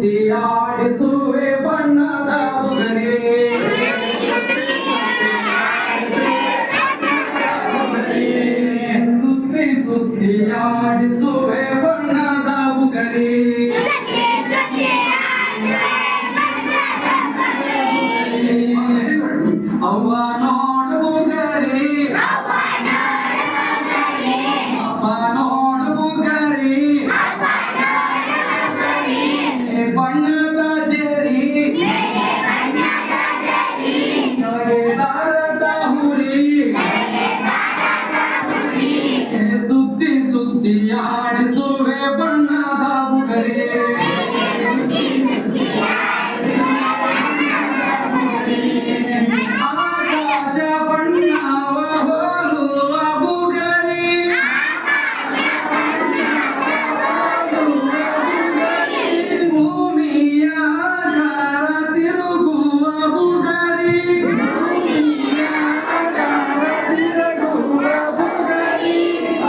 ಸುತ್ತಿ ಆಡಿಸುವೆ ಬಣ್ಣದ ಬುಗರೆ ಸುತ್ತಿ ಸುತ್ತಿ ಆಡಿಸುವೆ ಬಣ್ಣದ ಬುಗರೆ ಅವ್ವ ನೋಡು ಬುಗರೆ ಅಪ್ಪ ನೋಡು ಬುಗರೆ ಬಣ್ಣದ ಜರಿ ದಾರದ ಹುರಿ ಸುತ್ತಿ ಸುತ್ತಿ ಆಡಿಸುವೆ ಬಣ್ಣದ ಬುಗರೆ ಆಕಾಶ ಬಣ್ಣವ ಹೋಲುವ ಬುಗರೆ ಭೂಮಿಯ ಆಕಾರ ತಿರುಗುವ ಬುಗರೆ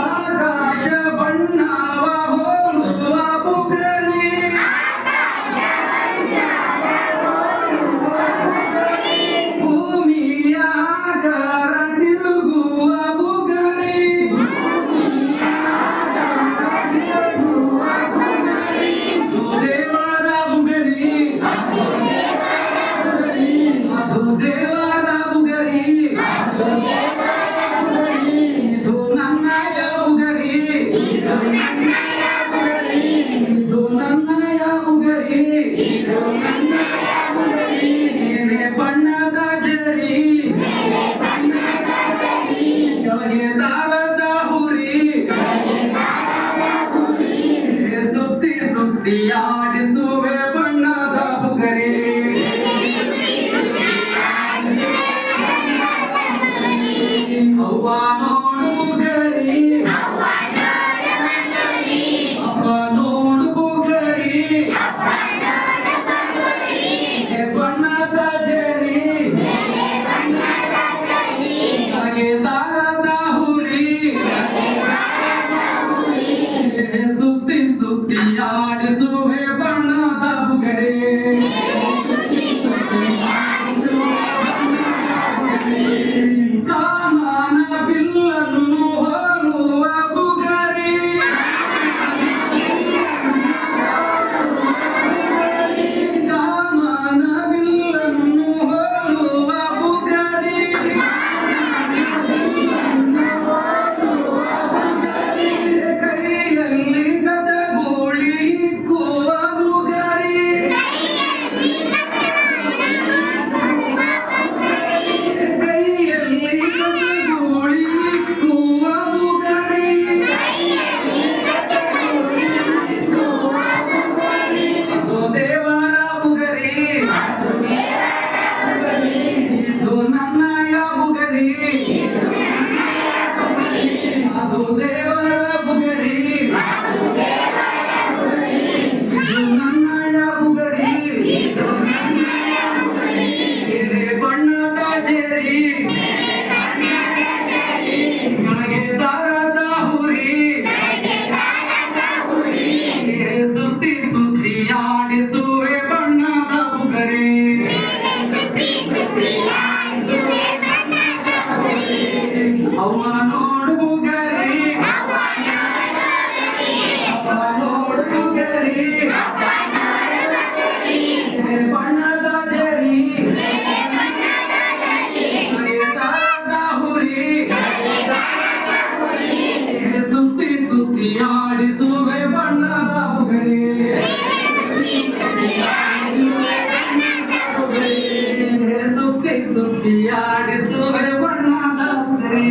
ಆಕಾಶ ಬಣ್ಣವ ಹೋಲುವ ಬುಗರೆ ಭೂಮಿಯ ಆಕಾರ ತಿರುಗುವ ಬುಗರೆ ದೇವರ ಬುಗರಿ ಅದು ದೇವರ ಬುಗರಿ ಇದು ನನ್ನಯ ಬುಗರಿ ಇದು ನನ್ನಯ ಬುಗರಿ ಏನೇ ಬಣ್ಣದ ಜರಿ ಕೆಳಗೆ ದಾರದ ಹುರಿ ಸುತ್ತಿ ಸುತ್ತಿ ಆಡಿಸುವೆ ಬಣ್ಣದ ಬುಗರೆ ಅವ್ವ ನೋಡು ಬುಗರಿ ಅಪ್ಪ ನೋಡು ಬುಗರಿ ಬಣ್ಣದ ಜರಿ ಹಾಗೆ ದಾರದ ಹುರಿ ಸುತ್ತಿ ಸುತ್ತಿ ಆಡಿಸುವೆ ಬಣ್ಣದ ಬುಗರೆ ಕಾಮನ ಬಿಲ್ಲನ್ನು ಹೋಲುವ ಬುಗರೆ ಕಾಮನ ಬಿಲ್ಲನ್ನು ಹೋಲುವ ಬುಗರೆ ಕೈಯಲ್ಲಿ ಗಜಗೋಳಿ ಇಕ್ಕುವ ಬುಗರೆ ಕೈಯಲ್ಲಿ ಗಜಗೋಳಿ ಇಕ್ಕುವ ಬುಗರೆ ಅದು ದೇವರ ಬುಗರೆ ಇದು ನನ್ನಯ ಬುಗರೆ ಅದು ದೇವರ ಬುಗರಿ ಇದು ನನ್ನಯ ಬುಗರಿ ಎಲೆ ಬಣ್ಣದ ಜರಿ ಕೆಳಗೆ ದಾರದ ಹುರಿ ಸುತ್ತಿ ಸುತ್ತಿ ಆಡಿಸುವೆ ಬಣ್ಣದ ಬುಗರೆ ಅವ್ವ ನೋಡು ಬುಗರೆ ಅಪ್ಪ ನೋಡು ಬುಗರೆ ಬಣ್ಣದ ಜರಿ ದಾರದ ಹುರಿ ಸುತ್ತಿ ಸುತ್ತಿ ಆಡಿಸುವೆ ಬಣ್ಣದ ಬುಗರೆ ಸುತ್ತಿ ಸುತ್ತಿ ಆಡಿಸುವೆ ಬಣ್ಣದ ಬುಗರೆ